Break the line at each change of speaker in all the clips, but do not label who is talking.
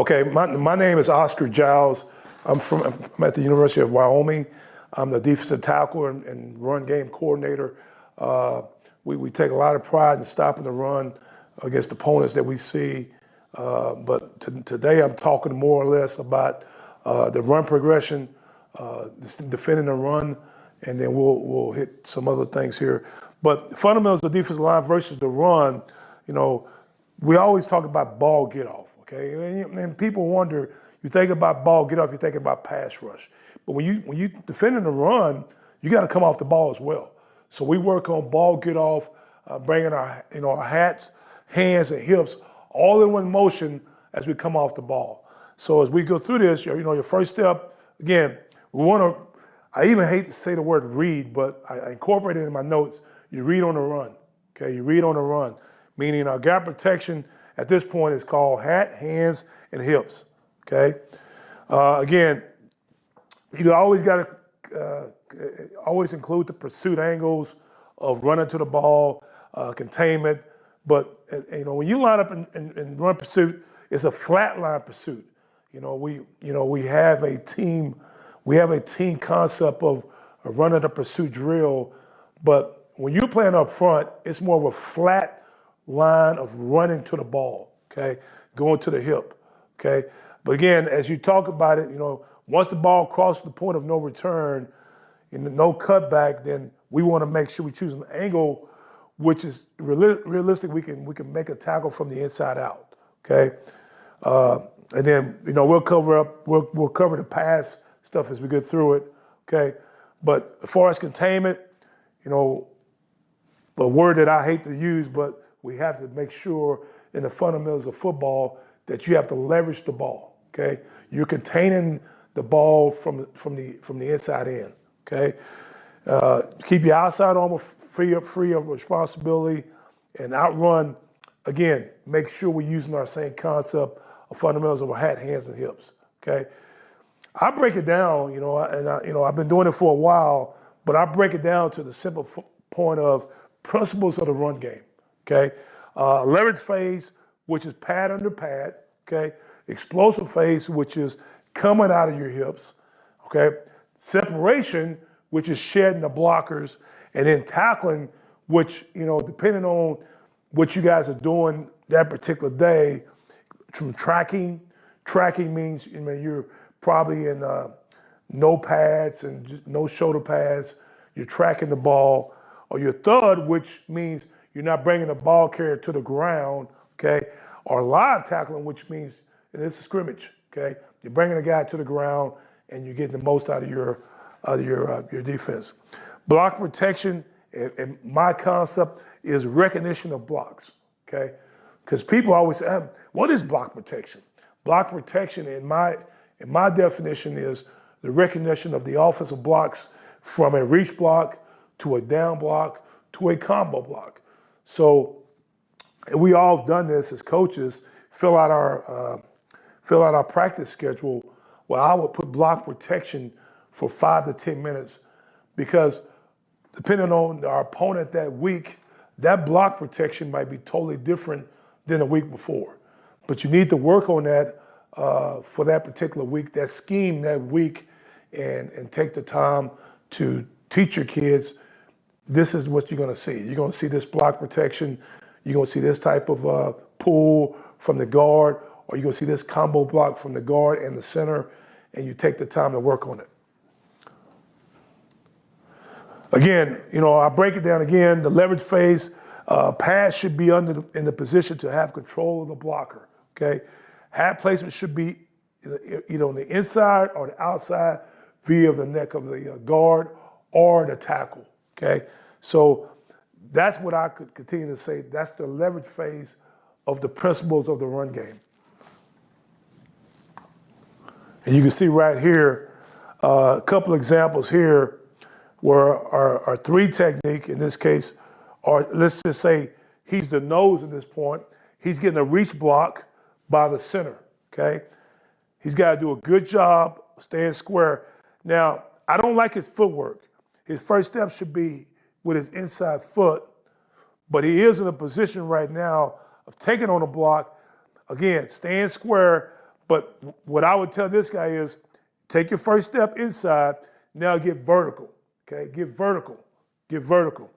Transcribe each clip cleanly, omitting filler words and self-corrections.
Okay, my name is Oscar Giles. I'm at the University of Wyoming. I'm the defensive tackle and run game coordinator. We take a lot of pride in stopping the run against opponents that we see. But today I'm talking more or less about the run progression, defending the run, and then we'll hit some other things here. But the fundamentals of the defensive line versus the run, we always talk about ball get off, okay? And people wonder, you think about ball get off, you're thinking about pass rush. But when you defending the run, you got to come off the ball as well. So we work on ball get off, bringing our our hats, hands, and hips all in one motion as we come off the ball. So as we go through this, your first step, again, we want to. I even hate to say the word read, but I incorporate it in my notes. You read on the run, okay? You read on the run, meaning our gap protection at this point is called hat, hands, and hips, okay? Again, you always got to always include the pursuit angles of running to the ball, containment. But when you line up and run pursuit, it's a flat line pursuit. We have a team concept of a run of the pursuit drill, but when you're playing up front, it's more of a flat line of running to the ball, okay? Going to the hip, okay? But again, as you talk about it, once the ball crosses the point of no return, no cutback, then we want to make sure we choose an angle which is realistic. We can make a tackle from the inside out, okay? And then we'll cover the pass stuff as we go through it, okay? But as far as containment, a word that I hate to use, but we have to make sure in the fundamentals of football that you have to leverage the ball, okay? You're containing the ball from the inside in, okay? Keep your outside armor free of responsibility and outrun. Again, make sure we're using our same concept of fundamentals of our hat, hands, and hips, okay? I break it down, I've been doing it for a while, but I break it down to the simple point of principles of the run game, okay? Leverage phase, which is pad under pad, okay? Explosive phase, which is coming out of your hips, okay? Separation, which is shedding the blockers, and then tackling, which, depending on what you guys are doing that particular day, from tracking means, you're probably in no pads and just no shoulder pads, you're tracking the ball, or your thud, which means you're not bringing the ball carrier to the ground, okay? Or live tackling, which means it's a scrimmage, okay? You're bringing a guy to the ground and you're getting the most out of your defense. Block protection, and my concept is recognition of blocks, okay? Because people always say, what is block protection? Block protection, in my definition, is the recognition of the offensive blocks from a reach block to a down block to a combo block. So we all done this as coaches, fill out our practice schedule. Well, I would put block protection for 5 to 10 minutes because depending on our opponent that week, that block protection might be totally different than the week before. But you need to work on that for that particular week, that scheme that week, and take the time to teach your kids, this is what you're going to see. You're going to see this block protection. You're going to see this type of pull from the guard, or you're going to see this combo block from the guard and the center, and you take the time to work on it. Again, I break it down again. The leverage phase, pass should be in the position to have control of the blocker, okay? Hat placement should be either on the inside or the outside via the neck of the guard or the tackle, okay? So that's what I could continue to say. That's the leverage phase of the principles of the run game. And you can see right here, a couple examples here where our 3 technique, in this case, or let's just say he's the nose at this point. He's getting a reach block by the center, okay? He's got to do a good job staying square. Now, I don't like his footwork. His first step should be with his inside foot, but he is in a position right now of taking on a block, again, staying square, But what I would tell this guy is take your first step inside, now get vertical, okay? Get vertical, get vertical.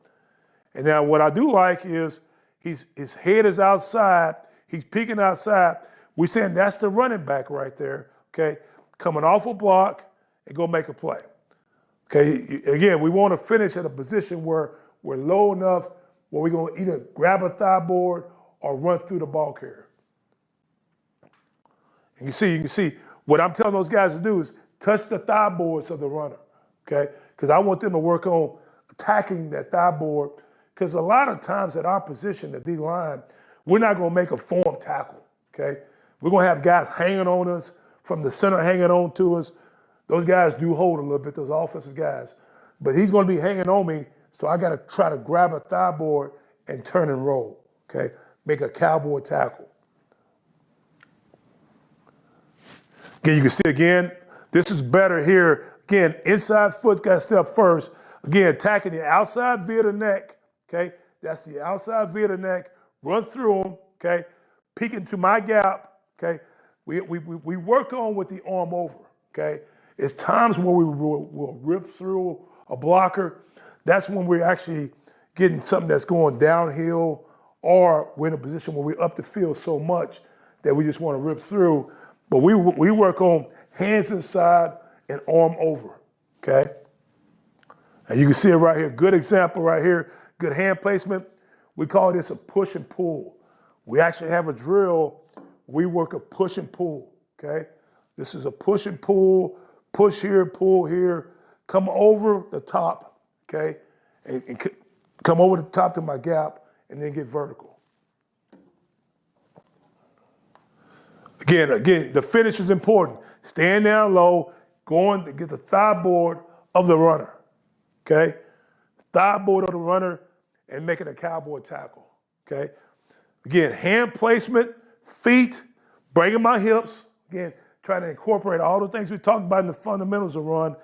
And now what I do like is his head is outside, he's peeking outside. We're saying that's the running back right there, okay? Coming off a block and go make a play. Okay, again, we want to finish at a position where we're low enough where we're going to either grab a thigh board or run through the ball carrier. And you can see what I'm telling those guys to do is touch the thigh boards of the runner, okay? Because I want them to work on attacking that thigh board. Because a lot of times at our position, the D line, we're not going to make a form tackle, okay? We're going to have guys hanging on us, from the center hanging on to us. Those guys do hold a little bit, those offensive guys. But he's going to be hanging on me, so I got to try to grab a thigh board and turn and roll, okay? Make a cowboy tackle. Again, you can see again, this is better here. Again, inside foot got to step first. Again, attacking the outside via the neck, okay? That's the outside via the neck. Run through them, okay? Peek into my gap, okay? We work on with the arm over, okay? It's times where we'll rip through a blocker. That's when we're actually getting something that's going downhill, or we're in a position where we're up the field so much that we just want to rip through. But we work on hands inside and arm over, okay? And you can see it right here. Good example right here. Good hand placement. We call this a push and pull. We actually have a drill. We work a push and pull, okay? This is a push and pull. Push here, pull here, come over the top, okay? And come over the top to my gap and then get vertical. Again, the finish is important. Stand down low, going to get the thigh board of the runner, okay? Thigh board of the runner and making a cowboy tackle, okay? Again, hand placement, feet, bringing my hips, again, trying to incorporate all the things we talked about in the fundamentals of run,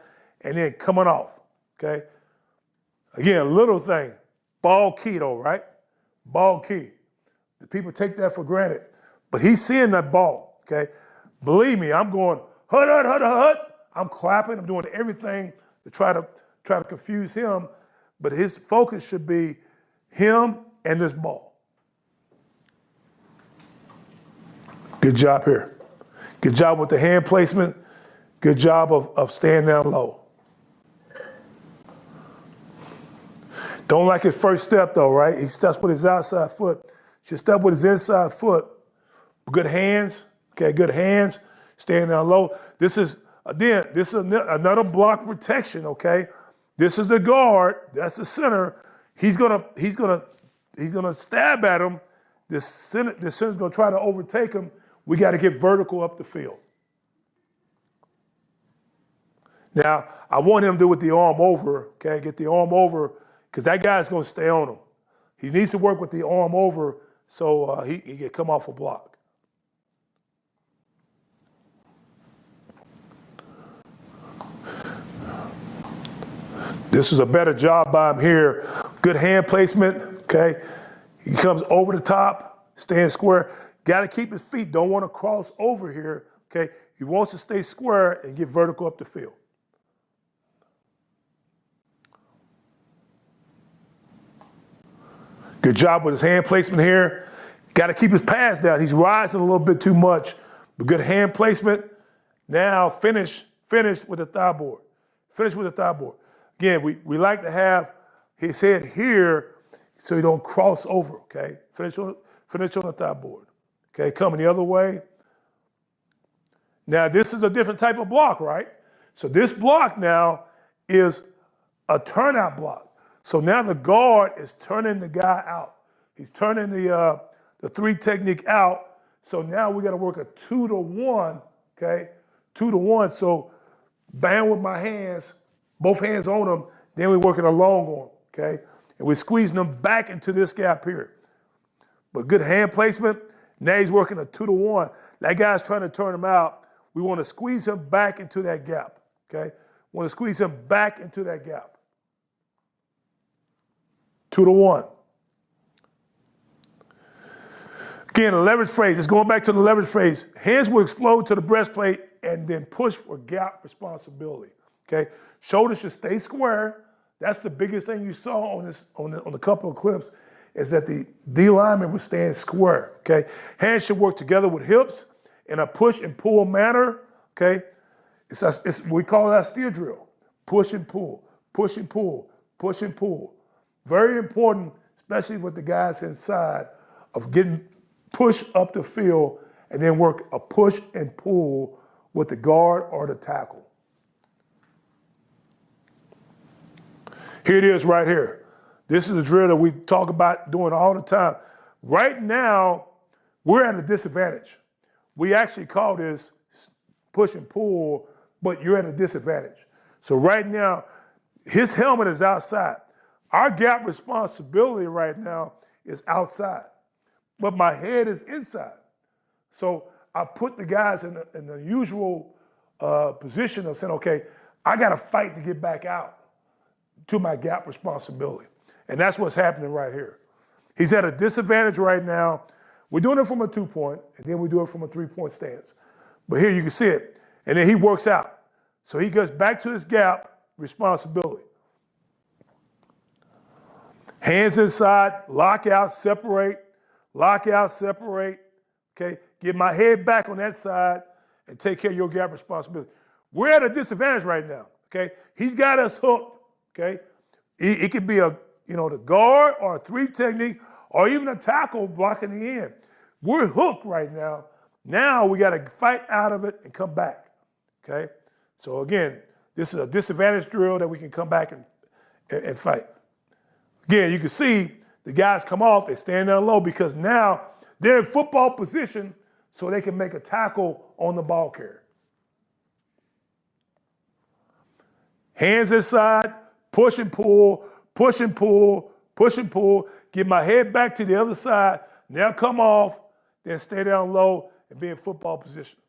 and then coming off, okay? Again, little thing, ball key though, right? Ball key. The people take that for granted, but he's seeing that ball, okay? Believe me, I'm going, hut, hut, hut, hut. I'm clapping, I'm doing everything to try to confuse him, but his focus should be him and this ball. Good job here. Good job with the hand placement. Good job of staying down low. Don't like his first step though, right? He steps with his outside foot. Should step with his inside foot. Good hands, okay, good hands. Staying down low. This is another block protection, okay? This is the guard, that's the center. He's gonna stab at him. This center's gonna try to overtake him. We got to get vertical up the field. Now, I want him to do with the arm over, okay? Get the arm over, because that guy's going to stay on him. He needs to work with the arm over so he can come off a block. This is a better job by him here. Good hand placement, okay? He comes over the top, staying square. Got to keep his feet, don't want to cross over here, okay? He wants to stay square and get vertical up the field. Good job with his hand placement here. Got to keep his pads down. He's rising a little bit too much, but good hand placement. Now finish with the thigh board. Finish with the thigh board. Again, we like to have his head here so he don't cross over, okay? Finish on the thigh board. Okay, coming the other way. Now, this is a different type of block, right? So this block now is a turnout block. So now the guard is turning the guy out. He's turning the three technique out. So now we got to work a 2-to-1, okay? 2-to-1. So bang with my hands, both hands on them. Then we're working a long arm, okay? And we're squeezing them back into this gap here. But good hand placement. Now he's working a 2-to-1. That guy's trying to turn him out. We want to squeeze him back into that gap, okay? Want to squeeze him back into that gap. 2-to-1. Again, the leverage phrase, just going back to the leverage phrase, hands will explode to the breastplate and then push for gap responsibility, okay? Shoulders should stay square. That's the biggest thing you saw on a couple of clips, is that the D lineman was staying square, okay? Hands should work together with hips in a push and pull manner, okay? We call that steel drill. Push and pull, push and pull, push and pull. Very important, especially with the guys inside, of getting push up the field and then work a push and pull with the guard or the tackle. Here it is right here. This is a drill that we talk about doing all the time. Right now, we're at a disadvantage. We actually call this push and pull, but you're at a disadvantage. So right now, his helmet is outside. Our gap responsibility right now is outside, but my head is inside. So I put the guys in the usual position of saying, okay, I got to fight to get back out to my gap responsibility. And that's what's happening right here. He's at a disadvantage right now. We're doing it from a 2-point, and then we do it from a 3-point stance. But here you can see it. And then he works out. So he goes back to his gap responsibility. Hands inside, lock out, separate, okay? Get my head back on that side and take care of your gap responsibility. We're at a disadvantage right now, okay? He's got us hooked, okay? It could be the guard or a 3 technique or even a tackle blocking the end. We're hooked right now. Now we got to fight out of it and come back, okay? So again, this is a disadvantage drill that we can come back and fight. Again, you can see the guys come off, they stand down low because now they're in football position so they can make a tackle on the ball carrier. Hands inside, push and pull, push and pull, push and pull. Get my head back to the other side. Now come off, then stay down low and be in football position.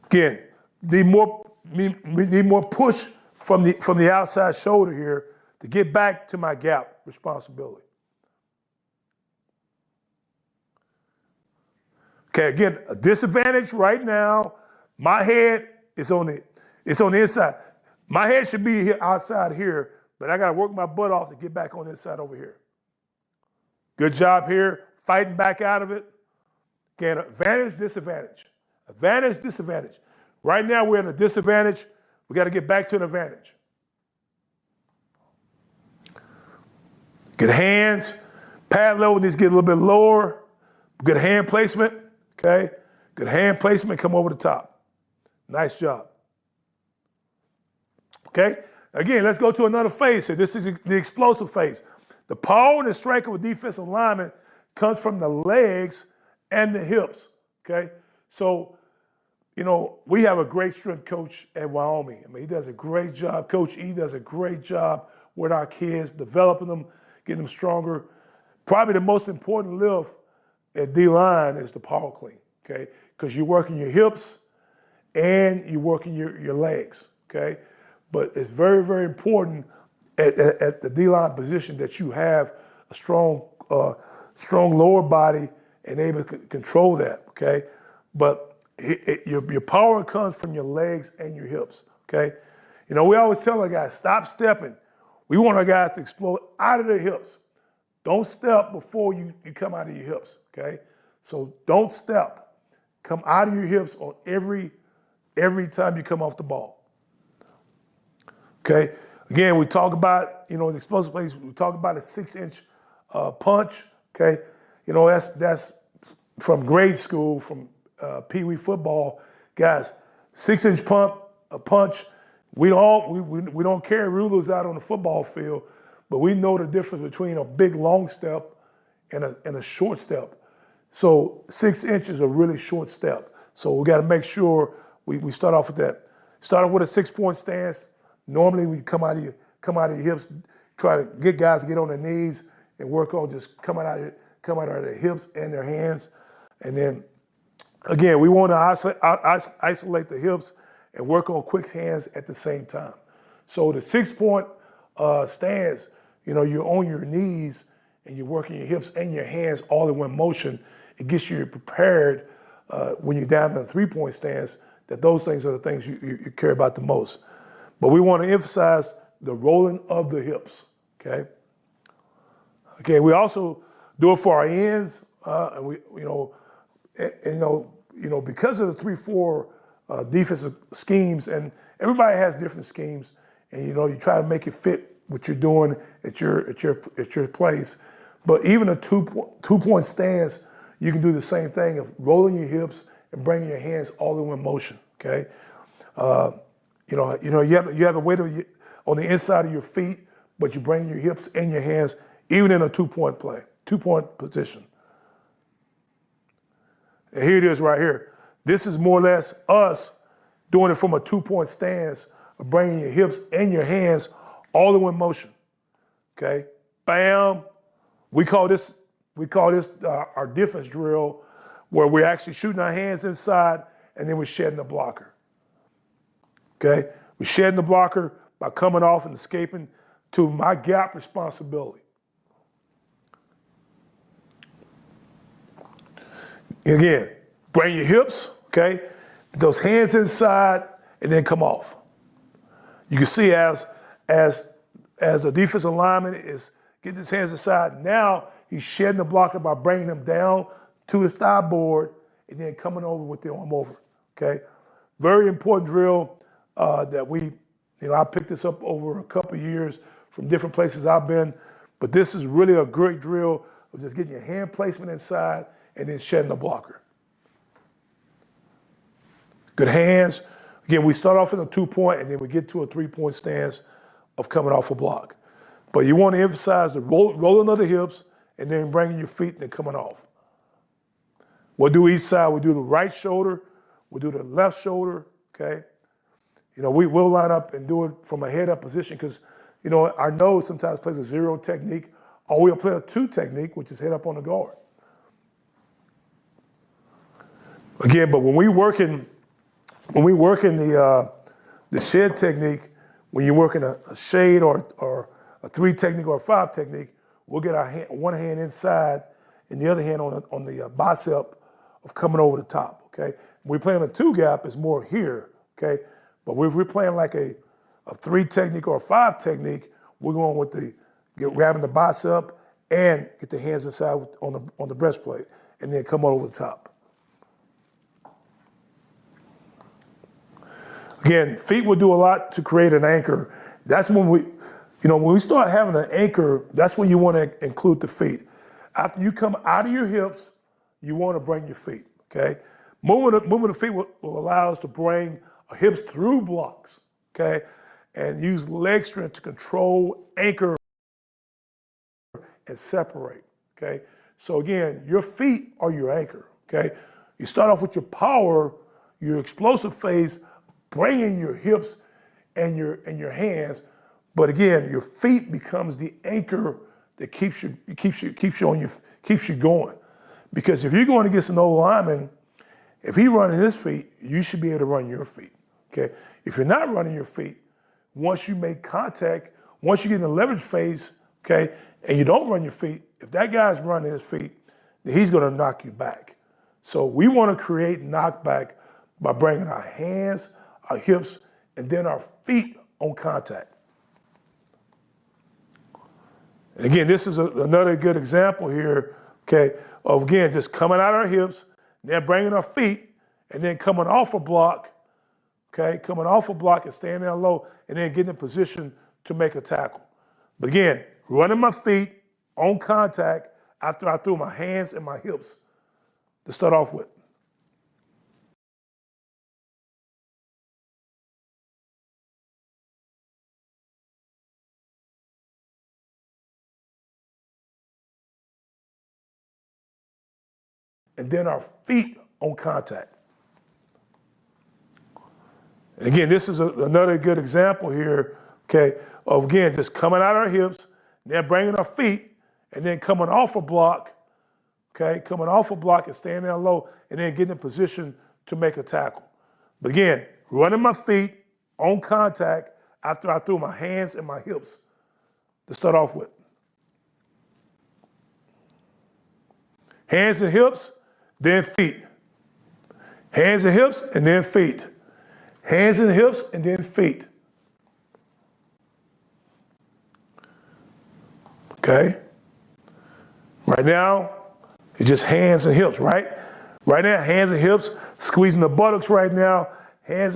Again, we need more push from the outside shoulder here to get back to my gap responsibility. Okay, again, a disadvantage right now. My head is on the inside. My head should be here outside here, but I got to work my butt off to get back on this side over here. Good job here, fighting back out of it. Again, advantage, disadvantage. Advantage, disadvantage. Right now we're in a disadvantage. We got to get back to an advantage. Good hands. Pad level needs to get a little bit lower. Good hand placement, okay? Good hand placement, come over the top. Nice job. Okay? Again, let's go to another phase here. This is the explosive phase. The power and the strength of a defensive lineman comes from the legs and the hips, okay? So, we have a great strength coach at Wyoming. I mean, he does a great job. Coach E does a great job with our kids, developing them, getting them stronger. Probably the most important lift at D-line is the power clean, okay? Because you're working your hips and you're working your legs, okay? But it's very, very important at the D-line position that you have a strong lower body and able to control that, okay? But your power comes from your legs and your hips, okay? We always tell our guys, stop stepping. We want our guys to explode out of their hips. Don't step before you come out of your hips, okay? So don't step. Come out of your hips on every time you come off the ball, okay? Again, we talk about, the explosive plays, we talk about a 6-inch punch, okay? That's from grade school, from Pee Wee football, guys. 6-inch punch. We don't carry rulers out on the football field, but we know the difference between a big long step and a short step. So 6 inches is a really short step. So we got to make sure we start off with that. Start off with a 6-point stance. Normally, we come out of your hips, try to get guys to get on their knees and work on just coming out of their hips and their hands, and then. Again, we want to isolate the hips and work on quick hands at the same time. So the 6-point stance, you're on your knees and you're working your hips and your hands all in one motion, it gets you prepared when you're down in a three-point stance, that those things are the things you care about the most. But we want to emphasize the rolling of the hips, okay? Okay, we also do it for our ends, and we, because of the 3-4 defensive schemes, and everybody has different schemes, and you try to make it fit what you're doing at your place. But even a two-point stance, you can do the same thing of rolling your hips and bringing your hands all in one motion. Okay, you have the weight on the inside of your feet, but you bring your hips and your hands even in a two-point position. And here it is right here. This is more or less us doing it from a two-point stance of bringing your hips and your hands all in one motion. Okay, bam. We call this our defense drill, where we're actually shooting our hands inside and then we're shedding the blocker. Okay, we're shedding the blocker by coming off and escaping to my gap responsibility. Again, bring your hips, okay, those hands inside and then come off. You can see as the defensive lineman is getting his hands inside, now he's shedding the blocker by bringing him down to his thigh board and then coming over with the arm over, okay? Very important drill that I picked this up over a couple of years from different places I've been, but this is really a great drill of just getting your hand placement inside and then shedding the blocker. Good hands. Again, we start off in a 2-point and then we get to a 3-point stance of coming off a block. But you want to emphasize the rolling of the hips and then bringing your feet and then coming off. We'll do each side. We'll do the right shoulder. We'll do the left shoulder, okay? We will line up and do it from a head-up position because, our nose sometimes plays a 0 technique, or we'll play a 2 technique, which is head up on the guard. Again, but when we work in the shed technique, when you're working a shade or a 3 technique or a 5 technique, we'll get our one hand inside and the other hand on the bicep of coming over the top, okay? When we're playing a 2 gap, it's more here, okay? But if we're playing like a 3 technique or a 5 technique, we're going with grabbing the bicep and get the hands inside on the breastplate and then come over the top. Again, feet will do a lot to create an anchor. That's when when we start having an anchor, that's when you want to include the feet. After you come out of your hips, you want to bring your feet, okay? Moving the feet will allow us to bring our hips through blocks, okay? And use leg strength to control, anchor, and separate, okay? So again, your feet are your anchor, okay? You start off with your power, your explosive phase, bringing your hips and your hands, but again, your feet becomes the anchor that keeps you going. Because if you're going against an old lineman, if he's running his feet, you should be able to run your feet. Okay. If you're not running your feet, once you make contact, once you get in the leverage phase, okay, and you don't run your feet, if that guy's running his feet, then he's going to knock you back. So we want to create knockback by bringing our hands, our hips, and then our feet on contact. And again, this is another good example here, okay, of again, just coming out our hips, then bringing our feet, and then coming off a block, okay, coming off a block and staying down low, and then getting in position to make a tackle. But again, running my feet on contact after I threw my hands and my hips to start off with. And then our feet on contact. And again, this is another good example here, okay, of again, just coming out our hips, then bringing our feet, and then coming off a block, okay, coming off a block and staying down low, and then getting in position to make a tackle. But again, running my feet on contact after I threw my hands and my hips to start off with. Hands and hips, then feet. Hands and hips, and then feet. Hands and hips, and then feet. Okay? Right now, it's just hands and hips, right? Right now, hands and hips, squeezing the buttocks right now, hands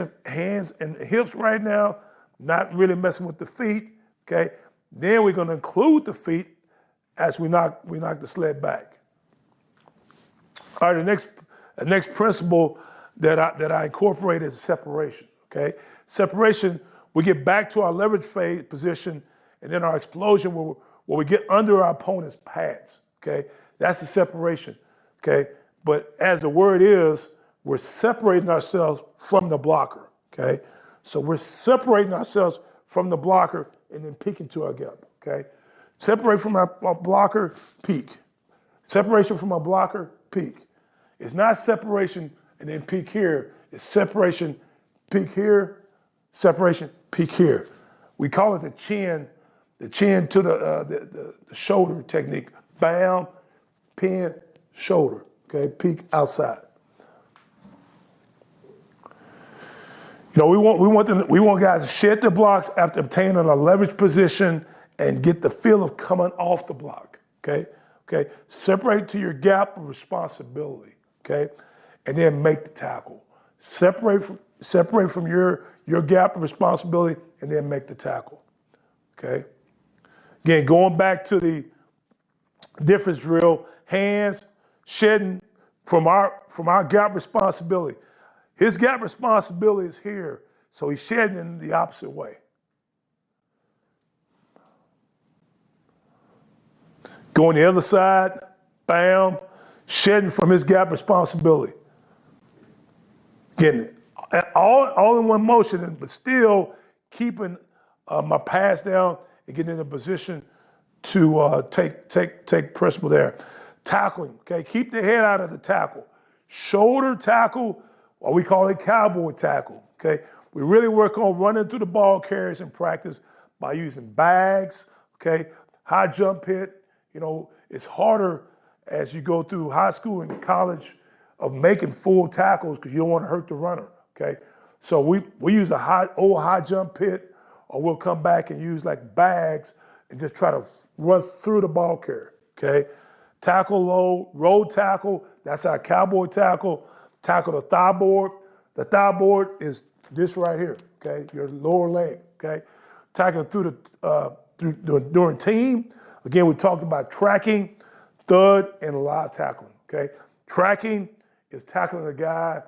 and hips right now, not really messing with the feet, okay? Then we're gonna include the feet as we knock the sled back. All right, the next principle that I incorporate is separation, okay? Separation, we get back to our leverage phase position, and then our explosion where we get under our opponent's pads, okay? That's the separation, okay? But as the word is, we're separating ourselves from the blocker, okay? So we're separating ourselves from the blocker and then peeking to our gap, okay? Separate from our blocker, peek. Separation from our blocker, peek. It's not separation and then peek here. It's separation, peek here, separation, peek here. We call it the chin to the shoulder technique. Bam, pin, shoulder. Okay, peek outside. You know, we want guys to shed their blocks after obtaining a leverage position and get the feel of coming off the block. Okay, okay. Separate to your gap of responsibility. Okay, and then make the tackle. Separate from your gap of responsibility and then make the tackle. Okay. Again, going back to the difference drill, hands shedding from our gap responsibility. His gap responsibility is here, so he's shedding in the opposite way. Going the other side, bam, shedding from his gap responsibility. Getting it all in one motion, but still keeping my pass down and getting in a position to take principal there. Tackling, okay? Keep the head out of the tackle. Shoulder tackle, or we call it cowboy tackle, okay? We really work on running through the ball carriers in practice by using bags, okay? High jump hit, you know, it's harder as you go through high school and college of making full tackles because you don't want to hurt the runner, okay? So we use a high jump hit, or we'll come back and use like bags and just try to run through the ball carrier, okay? Tackle low, roll tackle, that's our cowboy tackle. Tackle the thigh board. The thigh board is this right here, okay? Your lower leg, okay? Tackle through during team. Again, we talked about tracking, thud, and live tackling, okay? Tracking is tackling a guy,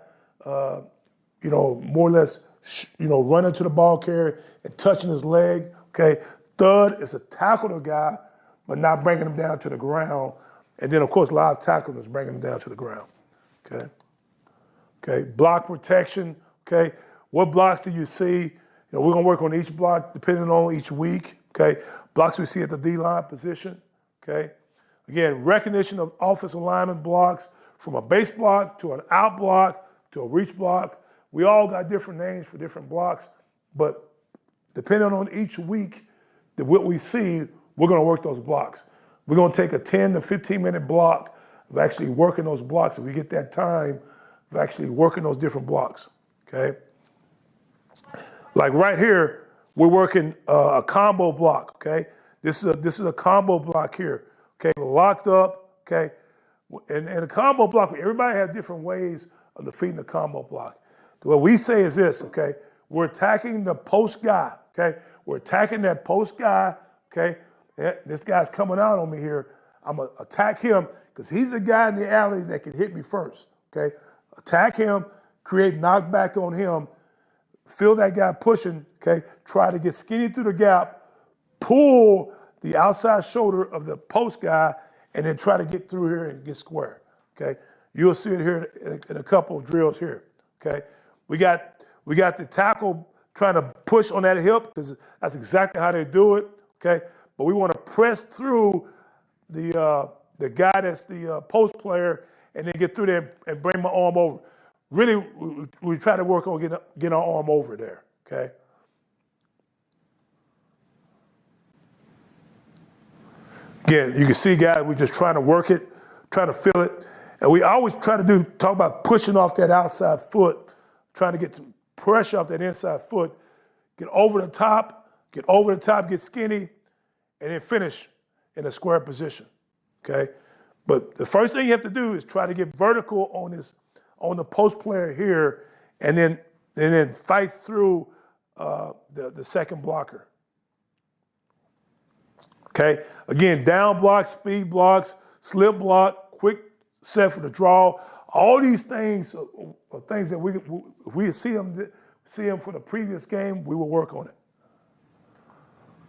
you know, more or less, running to the ball carrier and touching his leg, okay? Thud is a tackle the guy, but not bringing him down to the ground. And then, of course, live tackling is bringing him down to the ground, okay? Okay, block protection, okay? What blocks do you see? You know, we're gonna work on each block depending on each week, okay? Blocks we see at the D-line position, okay? Again, recognition of offensive lineman blocks from a base block to an out block to a reach block. We all got different names for different blocks, but depending on each week, what we see, we're gonna work those blocks. We're gonna take a 10 to 15 minute block of actually working those blocks if we get that time of actually working those different blocks, okay? Like right here, we're working a combo block, okay? This is a combo block here, okay? We're locked up, okay? And a combo block, everybody has different ways of defeating the combo block. What we say is this, okay? We're attacking the post guy, okay? We're attacking that post guy, okay? This guy's coming out on me here. I'm gonna attack him because he's the guy in the alley that can hit me first, okay? Attack him, create knockback on him, feel that guy pushing, okay? Try to get skinny through the gap, pull the outside shoulder of the post guy, and then try to get through here and get square, okay? You'll see it here in a couple of drills here, okay? We got the tackle trying to push on that hip because that's exactly how they do it, okay? But we want to press through the guy that's the post player and then get through there and bring my arm over. Really, we try to work on getting our arm over there, okay? Again, you can see, guys, we're just trying to work it try to feel it. And we always try to talk about pushing off that outside foot, trying to get some pressure off that inside foot, get over the top, get skinny, and then finish in a square position, okay? But the first thing you have to do is try to get vertical on the post player here, and then fight through the second blocker. Okay, again, down blocks, speed blocks, slip block, quick set for the draw. All these things are things that if we see them for the previous game, we will work on it.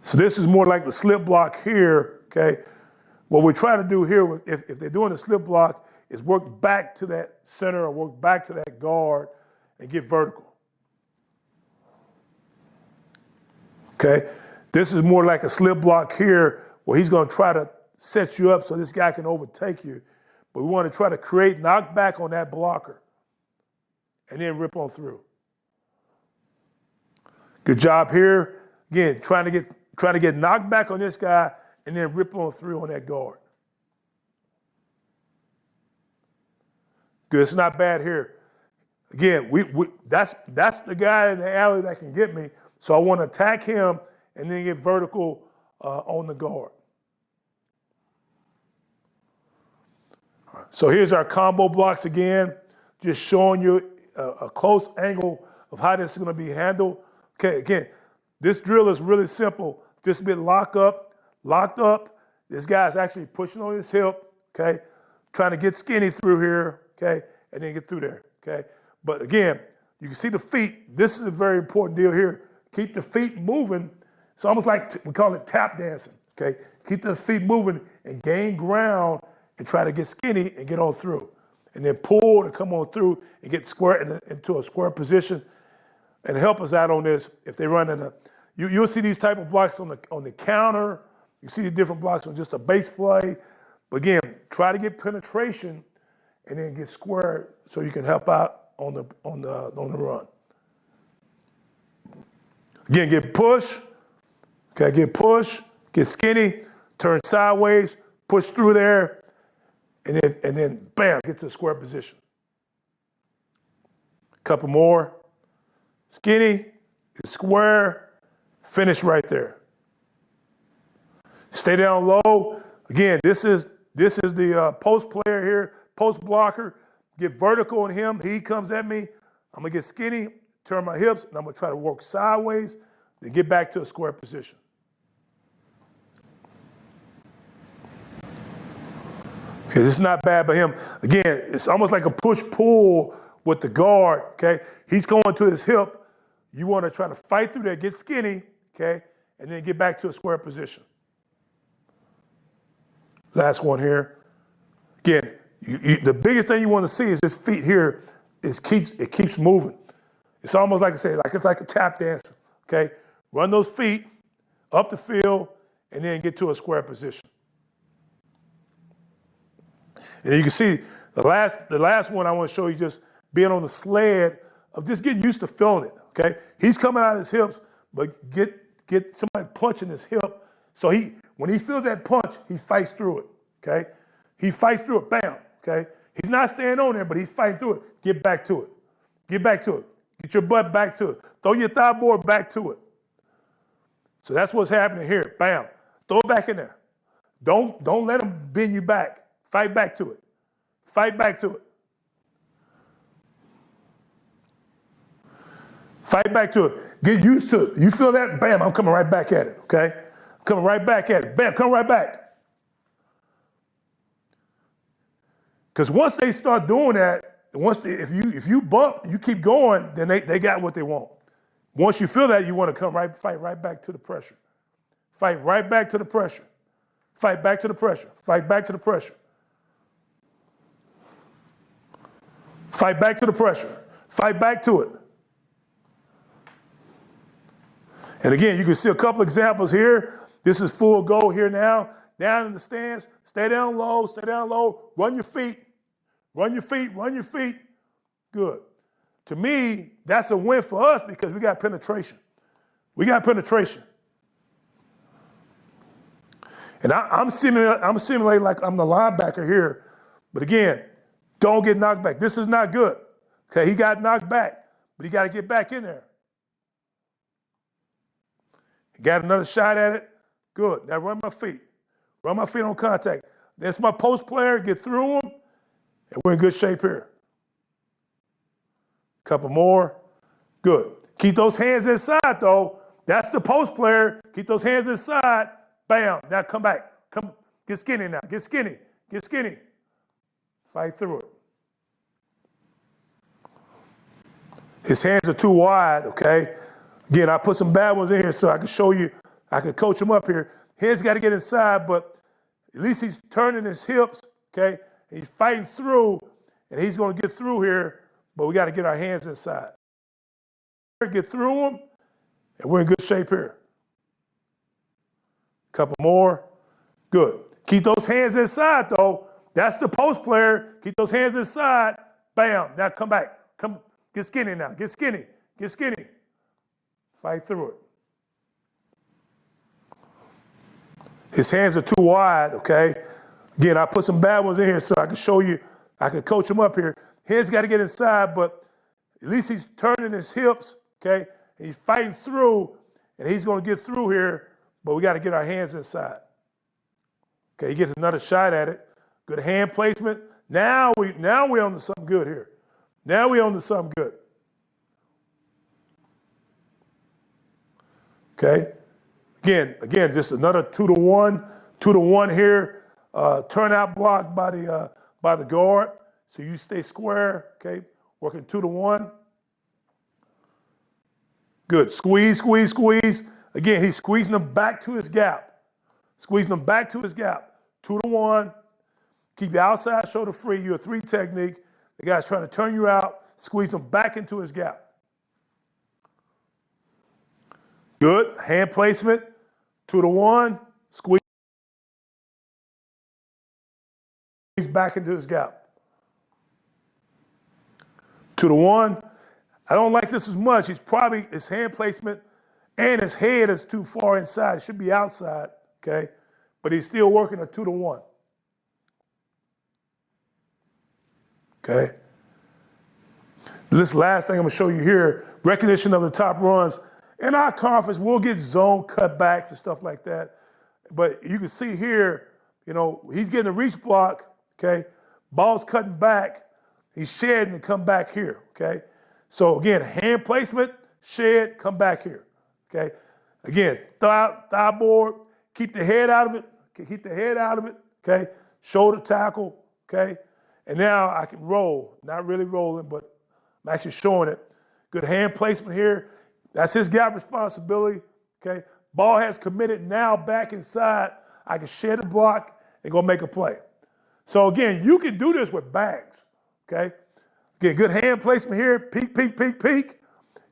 So this is more like the slip block here, okay? What we try to do here, if they're doing the slip block, is work back to that center or work back to that guard and get vertical. Okay? This is more like a slip block here where he's going to try to set you up so this guy can overtake you. But we want to try to create knockback on that blocker and then rip on through. Good job here. Again, trying to get knocked back on this guy and then rip on through on that guard. Good, it's not bad here. Again, that's the guy in the alley that can get me. So I want to attack him and then get vertical on the guard. All right, so here's our combo blocks again, just showing you a close angle of how this is going to be handled. Okay, again, this drill is really simple. Just been locked up. This guy's actually pushing on his hip, okay, trying to get skinny through here, okay, and then get through there, okay. But again, you can see the feet. This is a very important deal here. Keep the feet moving. It's almost like we call it tap dancing, okay? Keep those feet moving and gain ground and try to get skinny and get on through. And then pull to come on through and get square into a square position. And help us out on this if they run in you'll see these type of blocks on the counter. You see the different blocks on just a base play. But again, try to get penetration and then get square so you can help out on the run. Again, get push, okay, get skinny, turn sideways, push through there, and then bam, get to the square position. Couple more. Skinny, square, finish right there. Stay down low. Again, this is the post player here, post blocker. Get vertical on him. He comes at me. I'm gonna get skinny, turn my hips, and I'm gonna try to work sideways, then get back to a square position. Okay, this is not bad by him. Again, it's almost like a push-pull with the guard, okay? He's going to his hip. You want to try to fight through there, get skinny, okay, and then get back to a square position. Last one here. Again, the biggest thing you want to see is this feet here. It keeps moving. It's almost like I say, it's like a tap dancer. Okay, run those feet up the field and then get to a square position. And you can see the last one I want to show you, just being on the sled of just getting used to feeling it. Okay, he's coming out of his hips, but get somebody punching his hip. So when he feels that punch, he fights through it. Okay, he fights through it. Bam. Okay, he's not staying on there, but he's fighting through it. Get back to it. Get back to it. Get your butt back to it. Throw your thigh board back to it. So that's what's happening here. Bam. Throw it back in there. Don't let him bend you back. Fight back to it. Fight back to it. Fight back to it. Get used to it. You feel that? Bam, I'm coming right back at it, okay? I'm coming right back at it. Bam, come right back. Because once they start doing that, if you bump, you keep going, then they got what they want. Once you feel that, you want to fight right back to the pressure. Fight right back to the pressure. Fight back to the pressure. Fight back to the pressure. Fight back to the pressure. Fight back to it. And again, you can see a couple examples here. This is full go here now. Down in the stands, stay down low, run your feet. Run your feet, run your feet. Good. To me, that's a win for us because we got penetration. We got penetration. And I'm simulating like I'm the linebacker here, But again, don't get knocked back. This is not good. Okay, he got knocked back, but he got to get back in there. He got another shot at it. Good. Now run my feet. Run my feet on contact. That's my post player. Get through him, and we're in good shape here. Couple more. Good. Keep those hands inside, though. That's the post player. Keep those hands inside. Bam. Now come back. Come. Get skinny now. Get skinny. Get skinny. Fight through it. His hands are too wide, okay? Again, I put some bad ones in here so I can show you, I can coach him up here. Hands got to get inside, but at least he's turning his hips, okay? He's fighting through, and he's going to get through here, but we got to get our hands inside. Get through him, and we're in good shape here. Couple more. Good. Keep those hands inside, though. That's the post player. Keep those hands inside. Bam. Now come back. Come. Get skinny now. Get skinny. Get skinny. Fight through it. His hands are too wide, okay? Again, I put some bad ones in here so I can show you, I can coach him up here. Hands got to get inside, but at least he's turning his hips, okay? He's fighting through, and he's going to get through here, but we got to get our hands inside. Okay, he gets another shot at it. Good hand placement. Now we're on to something good here. Now we're on to something good. Okay. Again, just another 2-to-1 here. Turnout block by the guard. So you stay square. Okay, working 2-to-1. Good. Squeeze, squeeze, squeeze. Again, he's squeezing them back to his gap. Squeezing them back to his gap. 2-to-1. Keep your outside shoulder free. You're a 3 technique. The guy's trying to turn you out. Squeeze him back into his gap. Good. Hand placement. 2-to-1. Squeeze back into his gap. 2-to-1. I don't like this as much. His hand placement and his head is too far inside. It should be outside, okay? But he's still working a 2-to-1. Okay? This last thing I'm going to show you here, recognition of the top runs. In our conference, we'll get zone cutbacks and stuff like that. But you can see here, he's getting a reach block, okay? Ball's cutting back. He's shedding and come back here, okay? So again, hand placement, shed, come back here, okay? Again, thigh board, keep the head out of it. Keep the head out of it, okay? Shoulder tackle, okay? And now I can roll. Not really rolling, but I'm actually showing it. Good hand placement here. That's his gap responsibility, okay? Ball has committed now back inside. I can shed a block and go make a play. So again, you can do this with bags, okay? Again, good hand placement here. Peek, peek, peek, peek.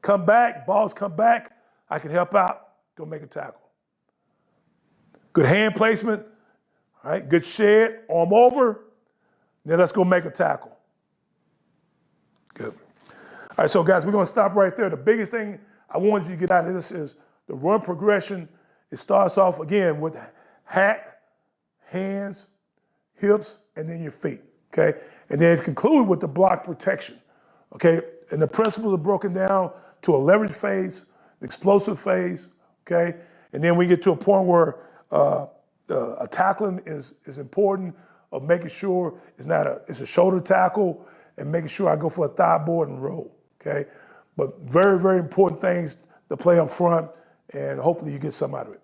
Come back. Balls come back. I can help out. Go make a tackle. Good hand placement. All right, good shed. Arm over. Then let's go make a tackle. Good. All right, so guys, we're going to stop right there. The biggest thing I wanted you to get out of this is the run progression. It starts off, again, with hat, hands, hips, and then your feet, okay? And then it concludes with the block protection, okay? And the principles are broken down to a leverage phase, the explosive phase, okay? And then we get to a point where a tackling is important, of making sure it's a shoulder tackle and making sure I go for a thigh board and roll, okay? But very, very important things to play up front, and hopefully you get some out of it.